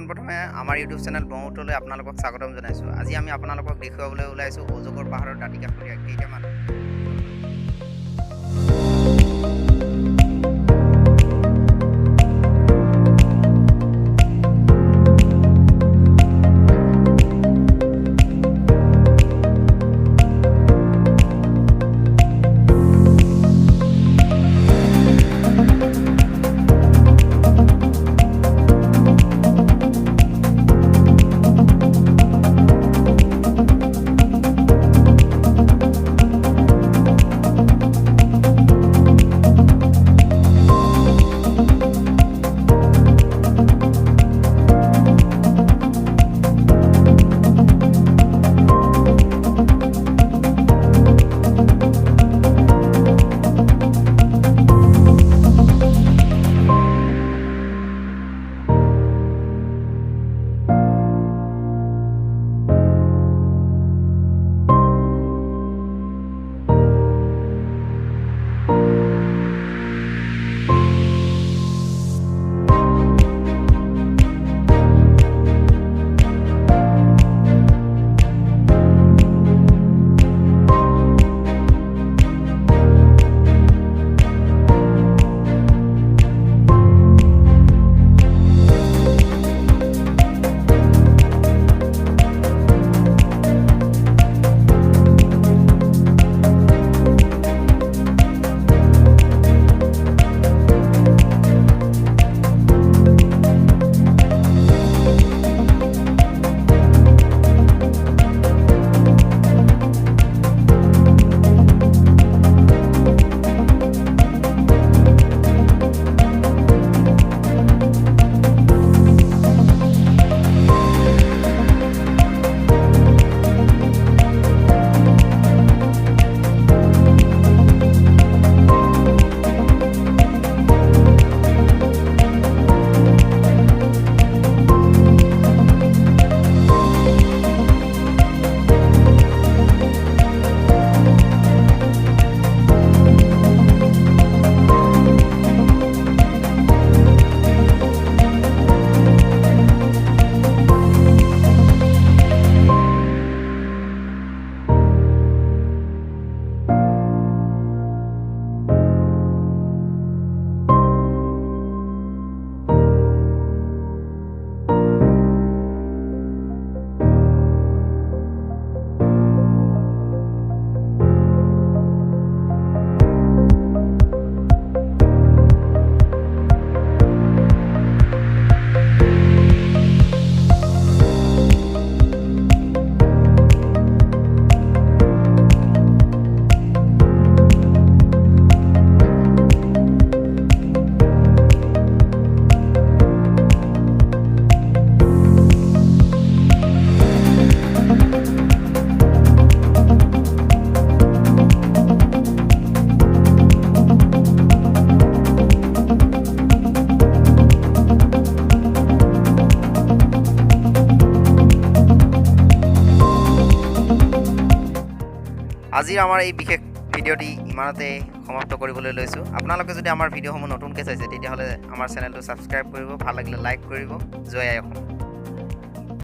পোনপ্ৰথমে আমাৰ YouTube channel ব্ৰহ্মপুত্ৰলৈ আপোনালোকক স্বাগতম জনাইছোঁ। আজি আমি আপোনালোকক দেখুৱাবলৈ ওলাইছোঁ অজগৰ পাহাৰৰ দাঁতিকাষৰীয়া কেইটামান আজিৰ আমাৰ এই বিশেষ ভিডিঅ'টি ইমানতে সমাপ্ত কৰিবলৈ লৈছোঁ। আপোনালোকে যদি আমাৰ ভিডিঅ'সমূহ নতুনকৈ চাইছে তেতিয়াহ'লে আমাৰ চেনেলটো ছাবস্ক্ৰাইব কৰিব, ভাল লাগিলে লাইক কৰিব। জয় আই অসম।